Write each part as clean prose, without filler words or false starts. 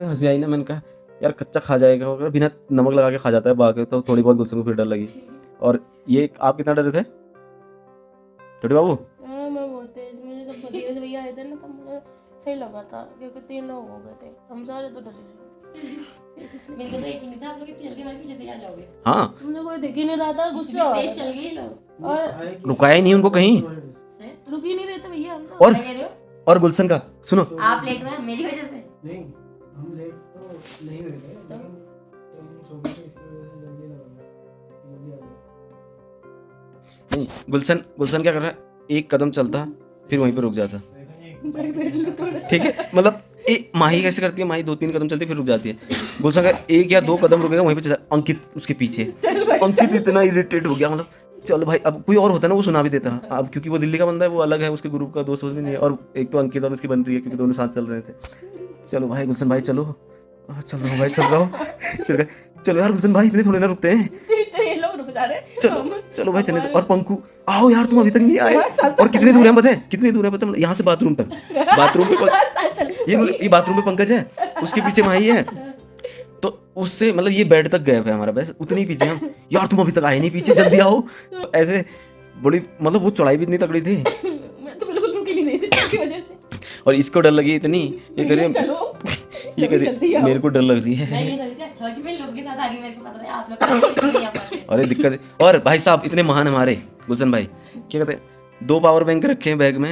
हंसी आई ना, मैंने कहा यार कच्चा खा जाएगा, वो कहा, बिना नमक लगा के खा जाता है बाकी, तो थोड़ी बहुत गुलशन को फिर डर लगी। और ये आप कितना डरे थे छोटे बाबू? मैं बहुत तेज, मुझे जब भतीजे से भैया आए थे ना तब मुझे सही लगा था, क्योंकि 3 लोग हो गए थे, हम सारे तो डरे थे। मेरे को तो यकीन नहीं था आप लोग इतनी जल्दी हमारे पीछे से आ जाओगे। हाँ, मुझे कोई देख ही नहीं रहा था, गुस्सा आ तेज रहा चल गए लोग। था। और रुकाया ही नहीं उनको कहीं। रुक ही नहीं रहे थे भैया हम तो। और क्या कह रहे हो? और गुलशन का सुनो, आप लेट हुए मेरी वजह से। नहीं, हम लेट तो नहीं हुए थे, लेकिन हम सो गए थे, इसकी वजह से जल्दी आ गए। नहीं गुलशन क्या कर रहा है, एक कदम चलता फिर वहीं पे रुक जाता। ठीक है, मतलब माही कैसे करती है, माही 2-3 कदम चलती है फिर रुक जाती है। गुलशन का 1 या 2 कदम रुकेगा वहीं पे चला। अंकित उसके पीछे, अंकित इतना इरिटेट हो गया, मतलब चल भाई, अब कोई और होता ना वो सुना भी देता। अब क्योंकि वो दिल्ली का बंदा है, वो अलग है, उसके ग्रुप का दोस्त भी नहीं है, और एक तो अंकित और उसकी बन रही है क्योंकि दोनों साथ चल रहे थे। चलो भाई गुलशन भाई चलो, चल रहा हूँ भाई चल रहा हूँ। फिर कहे, चलो यार गुलशन भाई इतने थोड़े ना रुकते हैं, ये लोग रुक जा रहे। चलो भाई चले। और पंकु, आओ यार तुम अभी तक नहीं आए। और कितनी दूर है पता है, कितनी दूर है पता है, यहाँ से बाथरूम तक, बाथरूम पे ये बाथरूम पे पंकज है, उसके पीछे माही है, तो उससे मतलब ये बेड तक गए हुए हमारा, बस उतनी पीछे हम। यार तुम अभी तक आए नहीं, पीछे जल्दी आओ। तो ऐसे बड़ी मतलब वो चढ़ाई भी इतनी तगड़ी थी। मैं तो बिल्कुल रुक ही नहीं रही थी इसकी वजह से। और इसको डर लगी इतनी, ये कह रही चलो ये कह रही मेरे को डर लग रही मैं है। ये सोची थी अच्छा कि मैं लोगों के साथ आगे, मेरे को पता था आप लोग नहीं आ पाते। अरे दिक्कत है। और भाई साहब इतने महान हमारे गुलशन भाई, क्या कहते हैं, 2 पावर बैंक रखे हैं बैग में,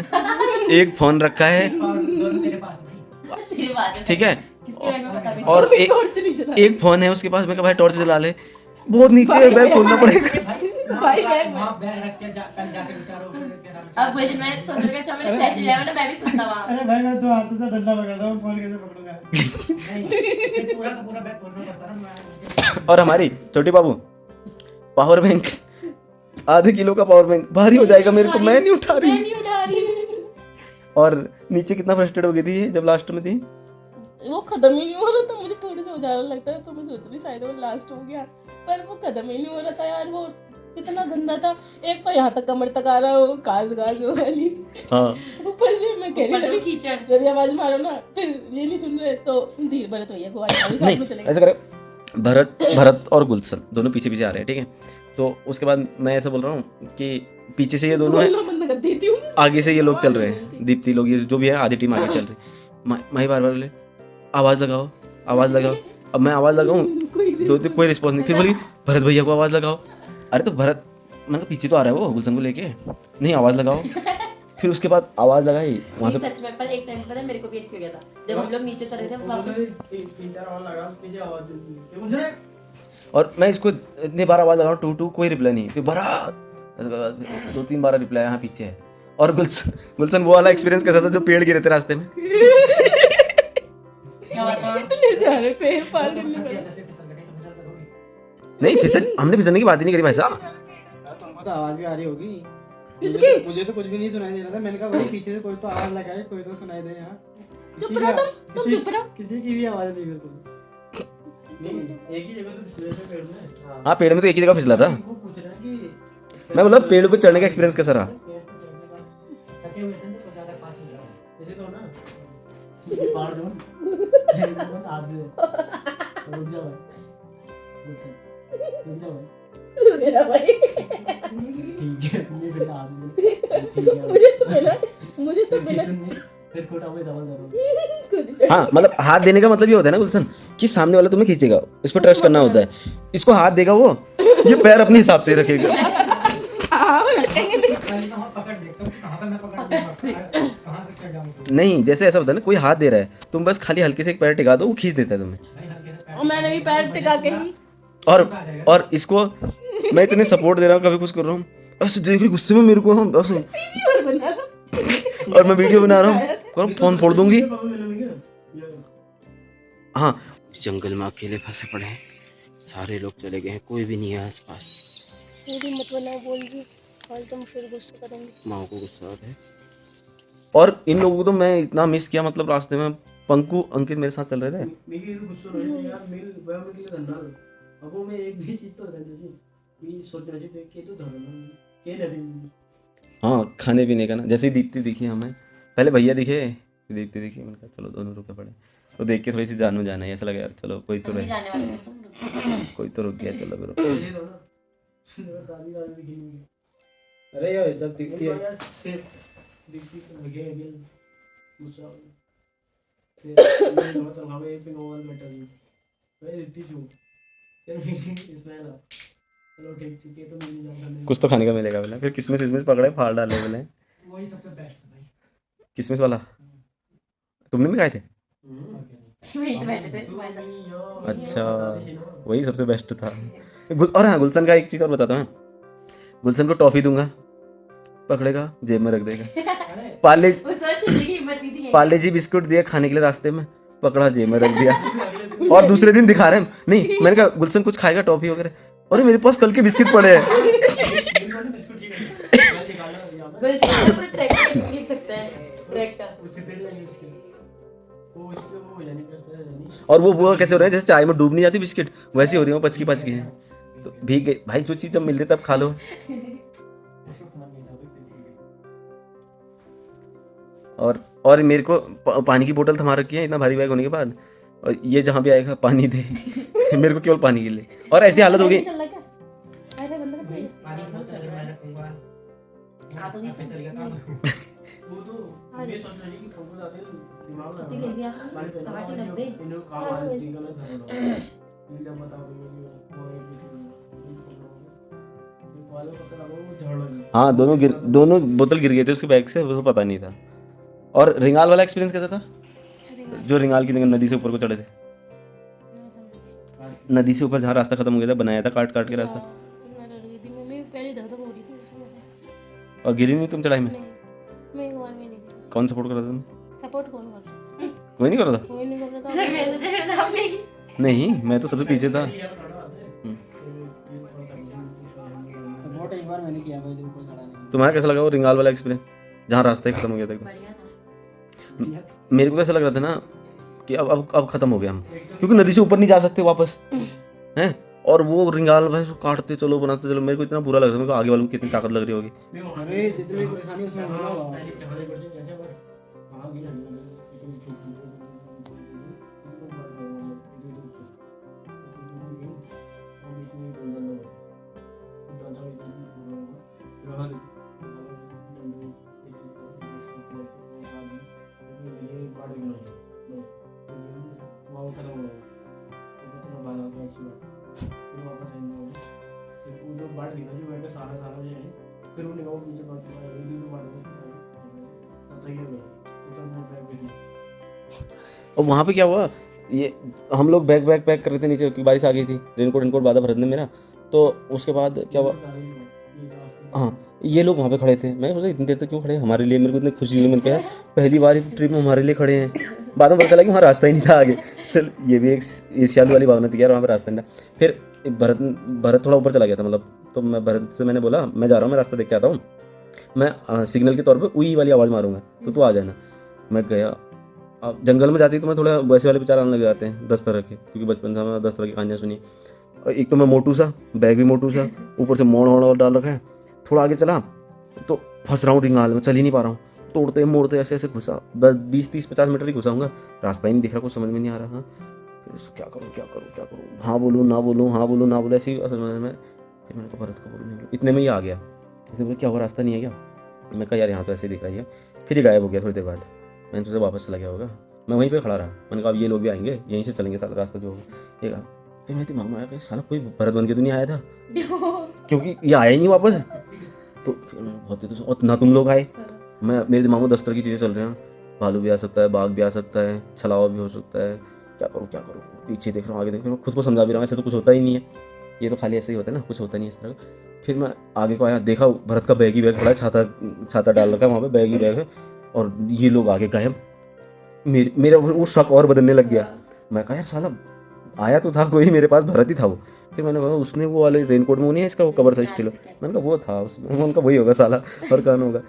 1 फोन रखा है, दोनों तेरे पास नहीं। ये बात है। ठीक है, किसके बैग में पता भी नहीं। और टॉर्च नहीं जला। एक फोन है उसके पास। मैं कहा भाई टॉर्च जला ले, बहुत नीचे है, बैग खोलना पड़ेगा। भाई बैग में। वहाँ बैग रख के कल जाके उतारो, फिर अब मुझे मैं सोच रही हूँ अच्छा मैंने फ्लैश लिया ना, मैं भी सुनता वहाँ। अरे भाई मैं तो हाथों से डंडा पकड़ रहा हूँ, फोन कैसे पकड़ूंगा? नहीं, फिर पूरा का पूरा बैग खोलना पड़ता ना, मैं और हमारी छोटी बाबू पावर बैंक, आधे किलो का पावर बैंक भारी हो जाएगा मेरे को, मैं नहीं उठा मैं रही। नहीं उठा रही। और नीचे कितना फ्रस्ट्रेट हो गई थी जब लास्ट में थी। वो खत्म ही नहीं हो रहा था, मुझे थोड़े से उजाला लगता है तो मैं सोच रही शायद वो लास्ट हो गया, पर वो खत्म ही नहीं हो रहा था यार। वो कितना गंदा था, एक तो यहाँ तक कमर तक आ रहा है वो घास वो वाली, हाँ, ऊपर से मैं कह ऊपर रही से रवि कीचड़। रवि आवाज मारो ना, फिर ये नहीं सुन रहे तो धीरे भरत भैया को आवाज साइड में नहीं चले ऐसा करे, भरत और गुलशन दोनों पीछे पीछे आ रहे हैं, ठीक है। तो उसके बाद मैं ऐसा बोल रहा हूँ कि पीछे से ये दोनों है, बंद कर देती हूँ। आगे से ये लोग चल रहे हैं, दीप्ति लोग, ये जो भी है आधी टीम आगे चल रही। माही बार बोले आवाज लगाओ, आवाज लगाओ। अब मैं आवाज लगाऊं, कोई रिस्पॉन्स नहीं। फिर बोली भरत भैया को आवाज लगाओ। अरे तो भरत, मैंने कहा पीछे तो आ रहा है वो गुलशन को लेके, नहीं आवाज लगाओ। फिर उसके बाद आवाज लगाई वहां से। सच में पर एक टाइम पर मेरे को भी ऐसे हो गया था जब हम लोग नीचे उतरे थे वापस। 3-4 और लगा, पीछे आवाज देती मुझे। और मैं इसको इतनी बार आवाज लगाऊं, टू कोई रिप्लाई नहीं। फिर भरत 2-3 बार रिप्लाई यहाँ पीछे है। और गुलशन वो वाला एक्सपीरियंस कैसा था जो पेड़ गिरे थे रास्ते में। इतने सारे पेड़ पाल देने पड़े। नहीं हमने फिसलने की बात ही नहीं करी भाई साहब। तुमको तो आवाज भी आ रही होगी। किसकी? मुझे तो कुछ भी नहीं सुनाई दे रहा था। मैंने कहा भाई पीछे से कोई तो आवाज लगाए, कोई तो सुनाई दे यहाँ। चुप रहो तुम चुप रहो। किसी की भी आवाज नहीं है तुम। नहीं, एक ही जगह तो फिसले थे पेड़ में। हाँ पेड़ में तो एक ही जगह फिसला था। वो पूछ रहा है कि मैं बोला पेड़ पे चढ़ने का एक्सपीरियंस कैसा रहा। पेड़ पे चढ़ने का थके हुए थे तो ज्यादा पास नहीं लगा। जैसे तो ना पहाड़ जो आदमी रुक जा भाई, रुक जा भाई, मेरा भाई ठीक है ये बिना आदमी ठीक है। मुझे तो पहले फिर खोटा में दबा दे खुद ही चढ़- हाँ मतलब हाथ देने का मतलब ये होता है ना गुलशन, कि सामने वाला तुम्हें खींचेगा, इस पर ट्रस्ट करना होता है। इसको हाथ देगा वो, ये पैर अपने हिसाब से रखेगा। हाँ रखेंगे नहीं। मैं वहां पकड़ देखता हूं कहां पे मैं पकड़ लूंगा, कहां से क्या जाऊं। नहीं जैसे ऐसा होता है ना, कोई हाथ दे रहा है, तुम बस खाली हल्के से एक पैर टिका दो, वो खींच देता है तुम्हें। भाई हल्के से पैर और मैंने भी पैर टिका के ही और इसको मैं इतने सपोर्ट दे रहा हूँ, कभी कुछ कर रहा हूँ, बस देख रही गुस्से में मेरे को, हम बस वीडियो बना रहा और मैं वीडियो बना रहा हूँ, करो फोन फोड़ दूंगी। हाँ जंगल में अकेले फंसे पड़े हैं, सारे लोग चले गए हैं, कोई भी नहीं है आसपास। मेरी मत बना बोल रही और तुम फिर गुस्सा करेंगे। माँ को गुस्सा आता है। और इन लोगों को तो मैं इतना मिस किया, मतलब रास्ते में पंकु अंकित मेरे साथ चल रहे थे। मेरी गुस्सा रही है यार, मेल वह मेरे लिए धंधा अब वो मैं एक भी चीज तो रहने जी भी सोच रही थी कि तो धंधा के नहीं। हाँ खाने पीने का ना, जैसे ही दीप्ति दिखी हमें, पहले भैया दिखे फिर दीप्ति दिखी, मैंने कहा चलो दोनों रुके पड़े। तो देख के थोड़ी सी जान में जाना है, ऐसा लगा यार चलो कोई तो तुम भी रहे, जाने वाले थे, तुम रुक। कोई तो रुक गया, चलो फिर ये दो ना दादी दादी दिखी नहीं। अरे यार जब दिखती है यार से दिखती तो लगे अभी दूसरा फिर मैं तो वहां पे एक नोवल बैठा हूं मैं दिखती हूं फिर इसमें ना चलो ठीक ठीक है तो मिल जाऊंगा। कुछ तो खाने का मिलेगा बोला, फिर किसमिस किसमिस पकड़े फाड़ डाले बोले। वही सबसे बेस्ट है भाई। किसमिस वाला तुमने भी खाए थे? वहीं तो बैठे थे तुम्हारे साथ। अच्छा वही सबसे बेस्ट था। और हाँ गुलशन का एक चीज़ और बताता हूँ, गुलशन को टॉफी दूंगा, पकड़ेगा जेब में रख देगा। पार्ले वो सर की हिम्मत नहीं थी। पार्ले जी बिस्कुट दिया खाने के लिए रास्ते में, पकड़ा जेब में रख दिया। और दूसरे दिन दिखा रहे हैं, नहीं मैंने कहा गुलशन कुछ खाएगा टॉफी वगैरह, अरे मेरे पास कल के बिस्किट पड़े हैं। गुलशन पूरा ट्रैक्टर लिख सकते हैं, ट्रैक्टर। उससे तेल लगी उसके वो उससे वो हो जानी करता है और वो कैसे हो रहे हैं जैसे चाय में डूब नहीं जाती बिस्किट, वैसी हो रही हो, पचकी पचकी हैं। तो भीग गई भाई, जो चीज़ जब मिलती है तब खा लो। उसको खाना नहीं था और मेरे को पानी की बोतल थमा रखी है इतना भारी बैग होने के बाद, और ये जहाँ भी आएगा पानी दे। मेरे को केवल पानी के लिए, और ऐसी हालत हो गई। चल रहा क्या? अरे बंद कर भाई दे। पानी की बोतल अगर मैं रखूंगा हाँ, तो नहीं पैसे समझ- का काम वो तो ये सोच रही कि फोटो जाते दिमाग में कितनी भेजी आपने? 60-90? इन्हों काम आ रही थी गलत था ये जब बता दूंगी वो एक किसी वाले पता लगा वो झड़ लगी। हाँ दोनों बोतल गिर गए थे उसके बैग से, उसको पता नहीं था। और रिंगाल वाला एक्सपीरियंस कैसा था? जो रिंगाल की नदी से ऊपर को चढ़े थे, नदी से ऊपर जहाँ रास्ता खत्म हो गया था, बनाया था काट काट के रास्ता, मैं डर गई थी, मैं पहले धक धक हो रही थी उसमें से। और गिरी नहीं तुम चढ़ाई में? नहीं मैं एक बार में नहीं गिरी। कौन सपोर्ट कर रहा था तुम? सपोर्ट कौन कर रहा है? कोई नहीं कर रहा था? कोई नहीं कर रहा सर था। मैं सोचा नाम लेगी। नहीं मैं तो सबसे पीछे था। सपोर्ट एक बार मैंने किया भाई जो ऊपर चढ़ाने में तुम्हारा कैसा लगा वो रिंगाल वाला एक्सपीरियंस जहाँ रास्ता ही खत्म हो गया था एकदम? बढ़िया था। किया। मेरे को तो ऐसा लग रहा था ना कि अब खत्म हो गया हम, क्योंकि नदी से ऊपर नहीं जा सकते वापस हैं, और वो रिंगाल भाई काटते चलो बनाते चलो, मेरे को इतना बुरा लग रहा था, मेरे को आगे वालों को कितनी ताकत लग रही होगी। अरे जितनी भी परेशानी उसमें होना हुआ फिर वो निकाल पीछे बात कर रही थी तो बात कर रही थी तो मैं बैग भेजी। और वहाँ पे क्या हुआ, ये हम लोग बैग पैक कर रहे थे नीचे क्योंकि बारिश आ गई थी, रेनकोट बांधा भरत ने मेरा, तो उसके बाद क्या हुआ, हाँ ये लोग वहाँ पे खड़े थे, मैं सोचा इतनी देर तक क्यों खड़े हैं हमारे लिए, मेरे को इतनी खुशी हुई, मैंने कहा पहली बार ट्रिप में हमारे लिए खड़े हैं। बाद में पता चला कि वहाँ रास्ता ही नहीं था आगे। चल ये भी एक ईर्ष्यालु वाली भावना थी यार, वहाँ पे रास्ता नहीं था। फिर भरत थोड़ा ऊपर चला गया था, मतलब तो मैं भरत से मैंने बोला मैं जा रहा हूँ, मैं रास्ता देख के आता हूँ, मैं सिग्नल के तौर पर उई वाली आवाज़ मारूंगा तो तू आ जाना। मैं गया, अब जंगल में जाती तो मैं थोड़ा वैसे वाले विचार आने लग जाते हैं 10 तरह के, क्योंकि बचपन से मैं 10 तरह की कहानियाँ सुनी। और एक तो मैं मोटू सा, बैग भी मोटू सा, ऊपर से मोड़ और डाल रखा है। थोड़ा आगे चला तो फंस रहा हूँ रिंगाल में, चल ही नहीं पा रहा हूँ, तोड़ते मोड़ते ऐसे ऐसे घुसा, बस 20-30-50 मीटर ही घुसाऊंगा, रास्ता ही नहीं दिख रहा, कुछ समझ में नहीं आ रहा। हाँ फिर क्या करूँ, हाँ बोलूँ ना बोलूँ ऐसी असल में। फिर मैंने कहा भरत को बोलूँ, इतने में ही आ गया। इसने बोला क्या हुआ, रास्ता नहीं है क्या? मैं कहा यार यहाँ तो ऐसे दिख रही है। फिर ही गायब हो गया थोड़ी देर बाद, मैंने सोचा वापस चला गया होगा, मैं वहीं पे खड़ा रहा। मैंने कहा अब ये लोग भी आएंगे, यहीं से चलेंगे सारा रास्ता जो होगा। ये कहा, फिर मेरे दिमाग में आया कि साला कोई भरत बन के तो नहीं आया था, क्योंकि ये आया ही नहीं वापस। तो फिर मैंने बहुत ही तो ना तुम लोग आए, मेरे दिमाग में 10 तरह की चीज़ें चल रही हैं, भालू भी आ सकता है, बाघ भी आ सकता है, छलावा भी हो सकता है, क्या करूँ, पीछे देख रहा हूँ, आगे देख रहा हूँ, खुद को समझा भी रहा हूँ ऐसे तो कुछ होता ही नहीं है, ये तो खाली ऐसे ही होता है ना, कुछ होता नहीं है इस तरह का। फिर मैं आगे को आया, देखा भरत का बैग ही बैग पड़ा है, छाता डाल रखा है वहाँ पे, बैग ही बैग है, और ये लोग आगे गायब। मेरा वो शक और बदलने लग गया। मैं कहा यार साला आया तो था कोई मेरे पास, भरत ही था वो। फिर मैंने कहा उसने वो वाले रेनकोट में वो नहीं है इसका वो कवर साइज किलो, मैंने कहा वो था उसमें, उनका वही होगा साला, और कौन होगा।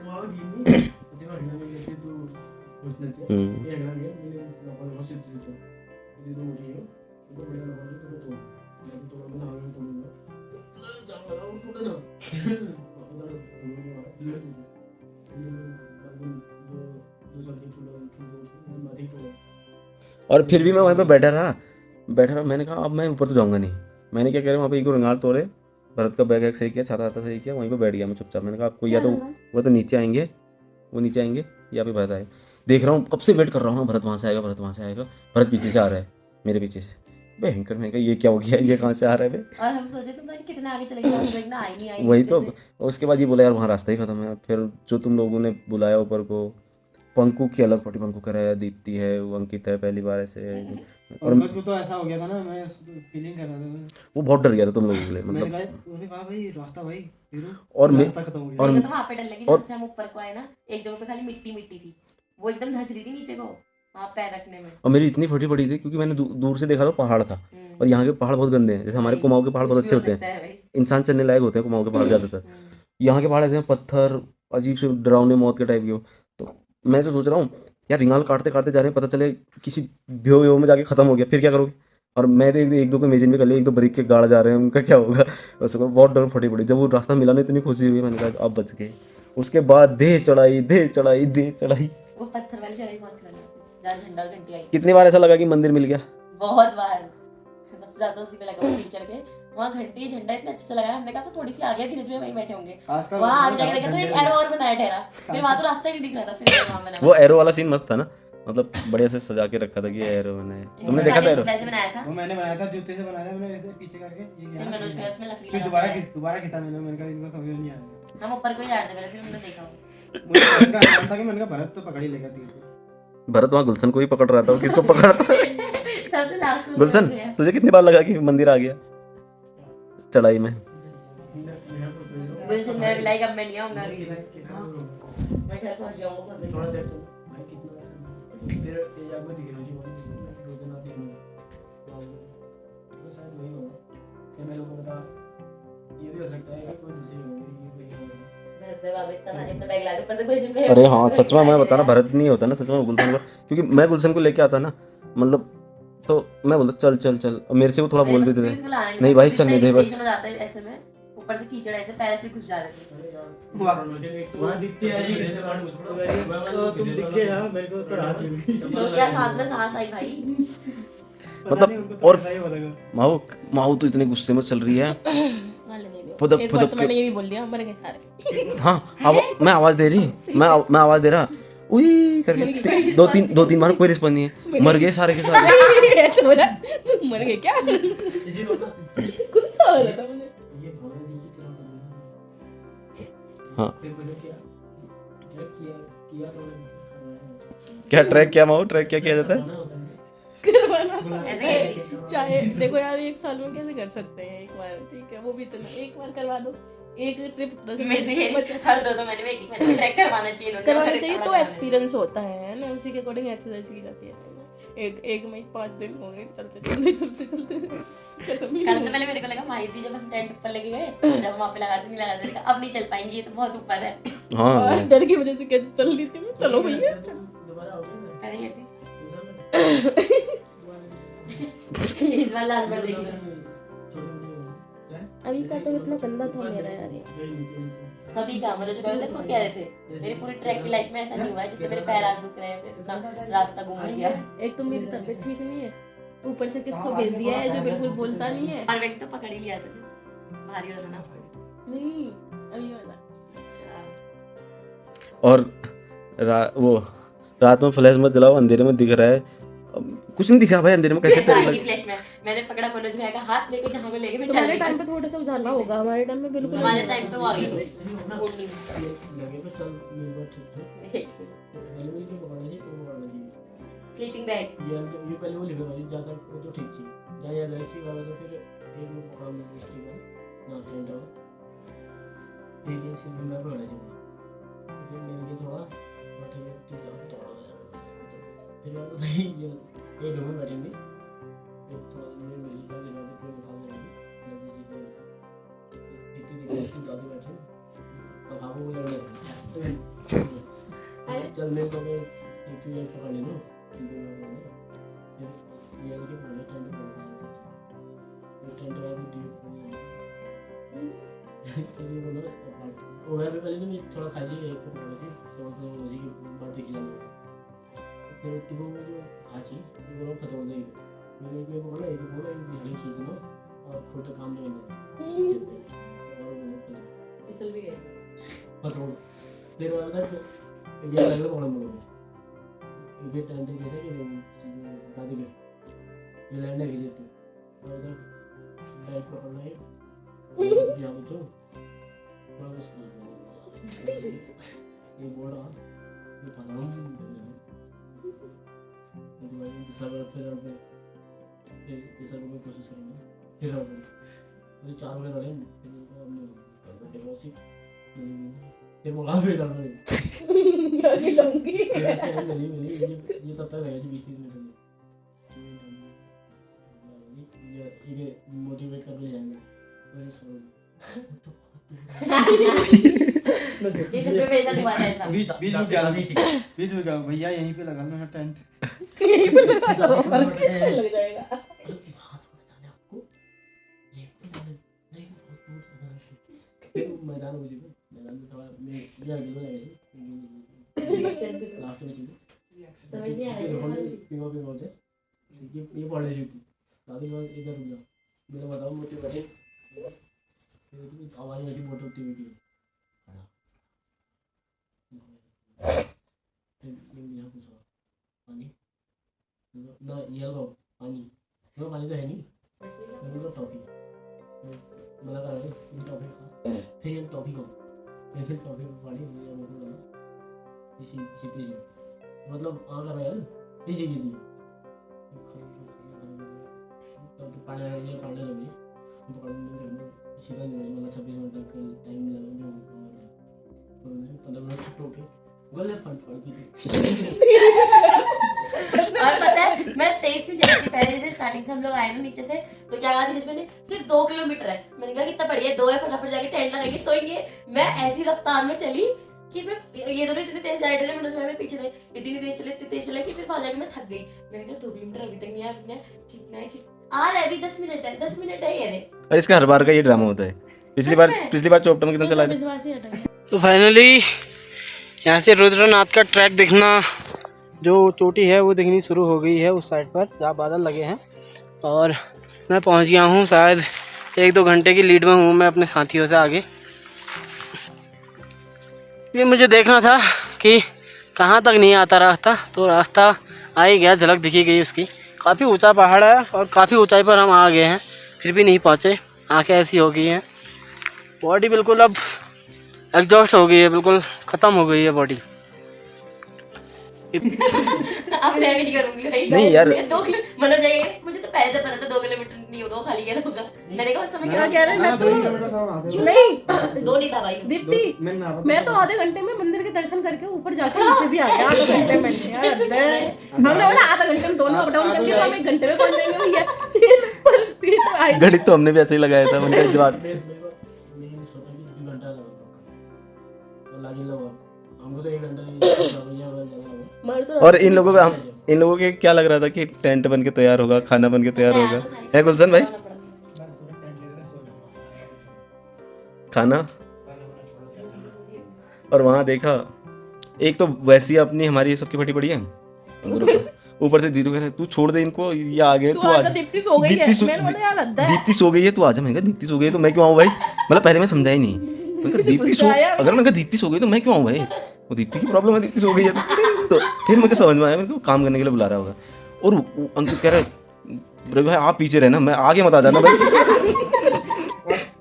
और फिर भी मैं वहीं पे बैठा रहा। मैंने कहा अब मैं ऊपर तो जाऊँगा नहीं। मैंने क्या करा, वहाँ पे एक दो रंगाल तोड़े, भरत का बैग सही किया, छाता छाता सही किया, वहीं पे बैठ गया मैं चुपचाप। मैंने कहा आपको या तो वो तो नीचे आएंगे, वो नीचे आएंगे या फिर भरत आए। देख रहा हूँ कब से वेट कर रहा हूँ, भरत वहाँ से आएगा, भरत वहाँ से आएगा, भरत पीछे से आ रहा है मेरे पीछे से। भयंकर, मैंने कहा ये क्या हो गया, ये कहाँ से आ रहा है बे? और हम सोचे तुम पता नहीं कितना आगे चले गए, देखना आई नहीं आई वही तो। और उसके बाद ये बोला यार वहाँ रास्ता ही खत्म है। फिर जो तुम लोगों ने बुलाया ऊपर को, पंकु की अलग पार्टी, पंकु कह रहा है दीप्ति है, वो अंकित है, पहली बार ऐसे। और पंकज को तो ऐसा हो गया था ना, मैं फीलिंग कर रहा था मैं। वो बहुत डर गया था तुम लोगों के लिए, मैंने मतलब। कहा, उन्होंने कहा भाई रास्ता भाई हीरो, और मैं रास्ता खत्म हो गया। और मेरे को तो वहाँ पे डर लगी और- जब से हम ऊपर को आए ना, एक जगह पे खाली मिट्टी मिट्टी थी, वो एकदम धंस रही थी नीचे को वहाँ पैर रखने में। और मेरी इतनी फटी पड़ी थी क्योंकि मैंने दूर से देखा तो पहाड़ था। हम्म। और यहाँ के पहाड़ बहुत गंदे हैं, जैसे हमारे भाई, कुमाऊं के पहाड़ कुछ बहुत भी अच्छे हो होते सकता हैं, है भाई। इंसान चलने लायक होते हैं कुमाऊं के पहाड़ ज़्यादातर। यहाँ के पहाड़ ऐसे हैं पत्थर, अजीब से डरावने मौत के टाइप के हो। तो मैं तो सोच रहा हूँ यार, रिंगाल काटते काटते जा रहे हैं, पता चले किसी भ्यो व्यो में जाके खत्म हो गया, फिर क्या करोगे? और मैं तो एक दो को इमेजिन भी कर लिया, एक दो ब्रिक के गाड़ जा रहे हैं, उनका क्या होगा? उसको बहुत डर फटी पड़ी। जब वो रास्ता मिला ना, इतनी खुशी हुई, मैंने कहा अब बच गए। उसके बाद देह चढ़ाई, देह चढ़ाई, देह चढ़ाई। वो पत्थर वाली चढ़ाई बहुत खराब थी, जहाँ झंडा और घंटी आई। कितनी बार ऐसा लगा कि मंदिर मिल गया। बहुत बार, सबसे ज्यादा उसी पे लगा, वो सीढ़ी चढ़ के वहाँ घंटी झंडा इतना अच्छे से लगाया, हमने कहा तो थोड़ी सी आगे धीरे धीरे वहीं बैठे होंगे। खासकर वहाँ आगे जाके देखा तो एक एरो और बनाया ठहरा, फिर वहाँ तो रास्ता ही नहीं दिख रहा था, फिर वहाँ बनाया। वो एरो वाला सीन मस्त था ना, मतलब बढ़िया से सजा के रखा था कि एरो बनाए। तुमने देखा था एरो? वैसे बनाया था, वो मैंने बनाया था, जूते से बनाया था मैंने, वैसे पीछे करके ये फिर किया। मनोज भाई उसमें लकड़ी फिर लगा के दोबारा खींचा मैंने कहा इनको समझ में नहीं आया। हम ऊपर को ही जा रहे थे पहले, फिर हमने देखा वो। मुझे भरत का आसान था कि मैंने कहा भरत तो पकड़ ही लेगा तीर को। भरत वहाँ गुलशन को ही पकड़ रहा था, वो किसको पकड़ रहा था? सबसे लास्ट में गुलशन, तुझे कितनी बार लगा कि मंदिर आ गया चढ़ाई में? गुलशन मैं लाइक अब मैं नहीं आऊंगा अगली बार, मैं घर पहुंच जाऊंगा खुद। थोड़ा देर तो भाई कितना फिर ये आपको दिख रहा है कि दो दिन आते हैं तो शायद वही होगा। फिर मैं लोगों को बता, ये भी हो सकता है कि कोई दूसरी होगी, ये कोई होगा। भरत बाबा इतना बैग ला के ऊपर से गुलशन पे। अरे हाँ सच में, मैं बता रहा, भरत नहीं होता ना सच में गुलशन को, क्योंकि मैं गुलशन को लेके आता ना, मतलब तो मैं बोलता चल चल चल, और मेरे से वो थोड़ा बोल भी देते। नहीं भाई चलने दे बस। हो जाता है ऐसे में, ऊपर से कीचड़ ऐसे पैर से घुस जा रहे थे। अरे यार वहाँ दिखती है तो तुम दिख के यार मेरे को तो रात मिल गई। तो क्या सांस में सांस आई भाई। मतलब और माऊ तो इतने गुस्से में चल रही है। पुदक एक बार पुदक तो मैंने ये भी बोल दिया मर गए सारे। हाँ मैं आवाज दे रही, मैं आवाज दे रहा, उई करके दो तीन बार कोई रिस्पॉन्स नहीं है, मर गए सारे के सारे। ऐसे बोला, मर गए क्या? इसी को ना गुस्सा हो रहा था मुझे। ये भावना जी की तरह करना। हाँ फिर मैंने क्या किया तो मैंने क्या ट्रैक, क्या माऊ ट्रैक क्या किया जाता है? होता है करवाना ऐसे है। चाहे देखो यार, एक साल में कैसे कर सकते हैं एक बार, ठीक है वो भी इतना, एक बार करवा दो, एक ट्रिप मेरे से हर दो महीने में एक महीने में ट्रैक करवाना चाहिए इन्होंने। करवाना चाहिए तो एक्सपीरियंस होता है ना, उसी के अकॉर्डिंग एक्सरसाइज की जाती है। एक में 5 दिन हो गए चलते चलते चलते चलते खत्म ही कल नहीं तो पहले मेरे को लगा माही थी, जब हम टेंट ऊपर लेके गए, जब वहाँ पे लगाते नहीं लगाते, मैंने कहा अब नहीं चल पाएंगे, ये तो बहुत ऊपर है। हाँ और डर की वजह से कैसे चल रही थी मैं, चलो भैया चलो। दोबारा हो गया ना पहले ये थी इस बार लास्ट बार देखी लो। अभी का तो इतना गंदा था मेरा यार ये। सभी का मनोज भाई तक खुद कह रहे थे मेरी पूरी ट्रैक की लाइफ में ऐसा नहीं हुआ है जितने मेरे पैर आज दुख रहे हैं, फिर इतना रास्ता घूम गया। एक तो मेरी तबीयत ठीक नहीं है, ऊपर से किसको भेज दिया है जो बिल्कुल बोलता नहीं है। और व्यक्ति तो पकड़ ही लिया था, भारी होता ना। नहीं अभी वाला अच्छा और वो रात में फ्लैश मत जलाओ, अंधेरे में दिख रहा है, कुछ नहीं दिख रहा भाई अंधेरे में, कैसे चल की फ्लैश में मैंने पकड़ा मनोज भाई का हाथ, लेके जहाँ को लेके मैं चल तुम्हारे रही टाइम थी। पे थोड़ा सा उजाला होगा, हमारे टाइम में बिल्कुल हमारे नहीं। टाइम पे वो आ गई थी उड़नी में। लगे तो चल मेरे बात ठीक है पहले भी क्यों पकड़ना चाहिए तो पकड़ना चाहिए स्लीपिंग बैग ये तो ये पहले वो लिखा था ज्यादा वो तो ठीक थी जहाँ याद है कि वाला तो फिर एक वो पकड़ा मैं इसके बाद ना फ्रेंड वाला एक ऐसे में मैं पकड़ा चाहिए फिर मैंने ये थोड़ा बैठे में ठीक है थोड़ा फिर वाला तो ये दो में बैठेंगे फिर थोड़ा मेरे मिल का जगह पे कोई उठा लेंगे इतनी देर ज़्यादा बैठे अब आप वो लग रहे चल मैं तो मैं एक चीज़ पकड़ ले लूँ फिर ये के पूरे टेंट में वो टेंट वाला भी तो ये बोलो वो है पहले तो मैं थोड़ा खाली एक पकड़ थी तो मुझे की बात देखी जाने फिर तुम जो खाची वो पता हो जाएगी मैंने एक बोला एक ध्यान खींचना और खोटा काम नहीं करना और वो फिसल भी गए पता हो फिर वो था ये अलग प्रॉब्लम हो गई ये टाइम तक कहते कि दादी के ये लैंड है ये तो उधर बैग पकड़ना है या वो तो बस ये बोला ये पता नहीं दूसरा बार फिर तीसरा बार कोशिश करूँगा फिर मुझे 4 बार लड़े फिर बोला फिर करना आगे लूंगी मिली ये तब तक रहेगा 20-30 मिनट ये मोटिवेट कर ले जाएंगे ये सब में मेरे साथ हुआ था ऐसा बीच में क्या भैया यहीं पे लगाना है टेंट लग जाएगा फिर मैदान में थोड़ा मैं ये आगे लगा लास्ट में चीज समझ नहीं आ रहा है पिंगो ये पड़े रही थी दादी बात इधर रुक जाओ मैंने बताऊँ मुझे बैठे आवाज नहीं बोट उठती हुई थी यहाँ पूछो पानी ना ये लो पानी तो है नहीं मतलब टॉफी मना कर रहे टॉफी खा फिर ये टॉफी खाओ फिर टॉफी पानी सीधी मतलब आ कर रहा है ये जगह थी तब पानी लगे सीधा नहीं मतलब 26 मिनट तक टाइम लगा 15 मिनट छुट्टी उठे गले फट की और पता है मैं 23 की चली थी पहले जैसे स्टार्टिंग से हम लोग आए ना नीचे से तो क्या कहा थी मैंने सिर्फ 2 किलोमीटर है मैंने कहा कितना बढ़िया 2 है फटाफट जाके टेंट लगाएंगे सोएंगे मैं ऐसी रफ्तार में चली कि मैं ये दोनों इतने तेज जा रहे थे मैंने पीछे थे इतनी तेज चले कि फिर वहां जाके मैं थक गई मैंने कहा 2 किलोमीटर अभी तक नहीं आया कितना है आ रहा है अभी 10 मिनट है ये रे और इसका हर बार का ये ड्रामा होता है पिछली बार चौपटा में कितना चला है तो फाइनली यहाँ से रुद्रनाथ का ट्रैक दिखना जो चोटी है वो दिखनी शुरू हो गई है उस साइड पर जहाँ बादल लगे हैं और मैं पहुँच गया हूँ शायद 1-2 घंटे की लीड में हूँ मैं अपने साथियों से आगे ये मुझे देखना था कि कहाँ तक नहीं आता रास्ता तो रास्ता आ ही गया झलक दिखी गई उसकी काफ़ी ऊंचा पहाड़ है और काफ़ी ऊंचाई पर हम आ गए हैं फिर भी नहीं पहुँचे आंखें ऐसी हो गई हैं बॉडी बिल्कुल अब एग्जॉस्ट हो गई है बिल्कुल ख़त्म हो गई है बॉडी अब मैं भी नहीं करूंगी भाई नहीं यार। 2 किलोमीटर मतलब जाइए मुझे तो पहले से पता था 2 किलोमीटर नहीं होगा वो खाली क्या होगा मैंने कहा उस समय क्या कह रहे मैं तो क्यों नहीं 2 नहीं था भाई दीप्ति मैं तो आधे घंटे में मंदिर के दर्शन करके ऊपर जाके नीचे भी आ गया आधे घंटे में यार हमने बोला आधा घंटे में दोनों अप डाउन करके तो हम 1 घंटे में पहुंच जाएंगे भैया गणित तो हमने भी ऐसे ही लगाया था मैंने कहा जवाब मैंने सोचा कि 2 घंटा लगा लगे लगा हमको तो 1 घंटा और इन लोगों के क्या लग रहा था कि टेंट बन के तैयार होगा खाना बन के तैयार होगा है गुलशन भाई खाना और वहाँ देखा एक तो वैसी अपनी हमारी सबकी फटी पड़ी है ऊपर से दीदू कह रहे तू छोड़ दे इनको ये आ गए तू आ जा दीप्ति सो गई है मैंने बोला यार हद है दीप्ति सो गई है तू आ जा मैं कहा दीप्ति सो गई है तो मैं क्यों आऊँ भाई मतलब पहले मैं समझा ही नहीं मैं कहा दीप्ति सो अगर मैं कहा दीप्ति सो गई तो मैं क्यों आऊँ भाई वो दीप्ति की प्रॉब्लम है दीप्ति सो गई है तो फिर मुझे समझ में आया मेरे को काम करने के लिए बुला रहा होगा और अंकित कह रहा है भाई आप पीछे रहना मैं आगे मत आ जाना बस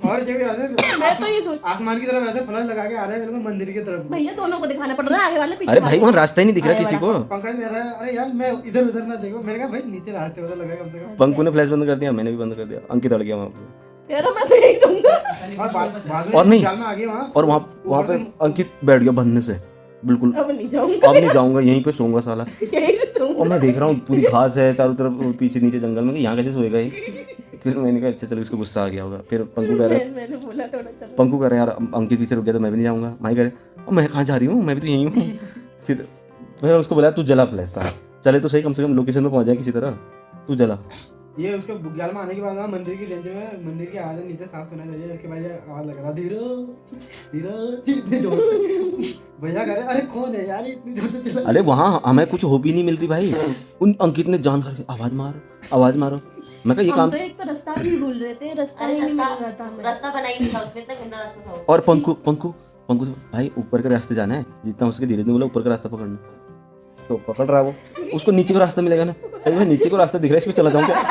और जगह याद है मैं तो ये सोच आसमान की तरफ ऐसे फ्लैश लगा के आ रहा है बिल्कुल मंदिर की तरफ भैया दोनों को दिखाना पड़ रहा है आगे वाले पीछे अरे भाई वहाँ रास्ता ही नहीं दिख रहा किसी को पंकज कह रहा है अरे यार मैं इधर उधर ना देखो मैंने कहा भाई नीचे रास्ते पता लगा कम से कम पंकु ने फ्लैश बंद कर दिया मैंने भी बंद कर दिया अंकित अड़ गया वहाँ पे यार मैं तो यही समझा और बाद और नहीं। में आ गए वहाँ और वहाँ पे अंकित बैठ गया बनने से बिल्कुल अब नहीं जाऊंगा अब नहीं जाऊंगा यहीं पे सोऊंगा साला यही से सोऊंगा और मैं देख रहा हूँ पूरी घास है चारों तरफ पीछे नीचे जंगल में यहाँ कैसे सोएगा ये फिर मैंने कहा अच्छा चलो इसको गुस्सा आ गया होगा फिर पंकु कह रहा मैंने बोला थोड़ा चलो पंकु कह रहा यार अंकित पीछे रुक गया तो मैं भी नहीं जाऊँगा माई कह रहे और मैं कहाँ जा रही हूँ मैं भी तो यहीं हूँ फिर मैंने उसको बोला तू जला फ्लैश साला चले तो सही कम से कम लोकेशन में पहुँच जाए किसी तरह तू जला ये उसके बुग्याल में आने के बाद ना मंदिर की रेंज में मंदिर की आवाज नीचे साफ सुनाई दे रही है उसके बाद ये आवाज लग रहा धीरे धीरे भैया कह रहे अरे कौन है यार इतनी दूर से चला। अरे वहाँ हमें कुछ हो भी नहीं मिल रही भाई। उन अंकित ने जान करके आवाज मारो। मैं कहा ये हम काम। तो एक तो रास्ता भी भूल रहे थे, रास्ता अरे ही नहीं मिल रहा था रास्ता हमें। रास्ता बना ही नहीं था उसमें, इतना गंदा रास्ता था वो। और पंकु भाई ऊपर के रास्ते जाना है, जितना उसके धीरे धीरे बोला ऊपर का रास्ता पकड़ना। तो पकड़ रहा वो, उसको नीचे का रास्ता मिलेगा ना। अरे भाई नीचे को रास्ता दिख रहा है, इस पे चला जाऊँ क्या?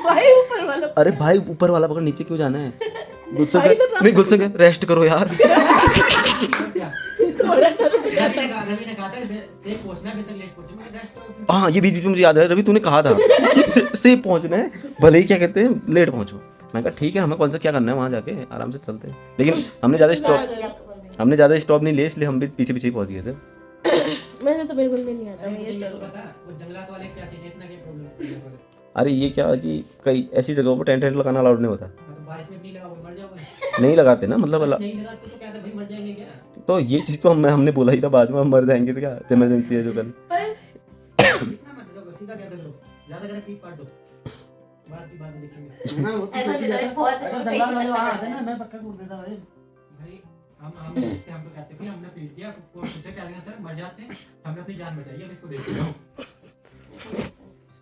भाई ऊपर वाला अरे भाई ऊपर वाला पकड़, नीचे क्यों जाना है? गुस्सा भाई तो नहीं, गुस्सा क्या, रेस्ट करो यार। थोड़ा सा रुक जा। रवि ने कहा था से पहुंचना बेशक लेट पहुंचे, मैं रेस्ट करो। हाँ ये बीच बीच में मुझे याद है, रवि तूने कहा था कि से पहुंचना है, भले ही क्या कहते हैं लेट पहुंचो। मैं कहा ठीक है, हमें कौन सा क्या करना है, वहाँ जाके आराम से चलते हैं। लेकिन हमने ज़्यादा स्टॉप नहीं लिए, इसलिए हम भी पीछे पीछे ही पहुंच गए थे। मैंने तो बिल्कुल भी नहीं आता मैं ये मुझे चलो। पता वो जंगलात वाले क्या सीन है, इतना क्या प्रॉब्लम। अरे ये क्या कि कई ऐसी जगहों पर टेंट लगाना अलाउड नहीं होता। तो बारिश में नहीं लगाओगे मर जाओगे। नहीं लगाते ना, मतलब नहीं लगाते तो क्या था भाई, मर जाएंगे क्या। तो ये चीज़ तो हमने बोला ही था, बाद में हम मर जाएंगे तो क्या इमरजेंसी है जो कल। पर इतना मत करो, सीधा क्या करो, ज्यादा करे पीट पाट दो, बात की बात देखेंगे ना। वो तो ऐसा नहीं था, बहुत अगर ज्यादा दंगा वाले वहाँ patient आते ना, मैं पक्का कूद देता भाई। भाई हम तो कहते थे हमने पीट दिया, तो सोचा क्या लेंगे सर, मर जाते हैं, हमने अपनी जान बचाई, अब इसको देखते रहो।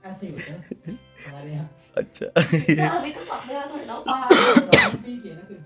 ऐसे ही होता है हमारे यहाँ। अच्छा अभी तो अपने वहाँ थोड़ा ना बाहर ठीक है ना फिर।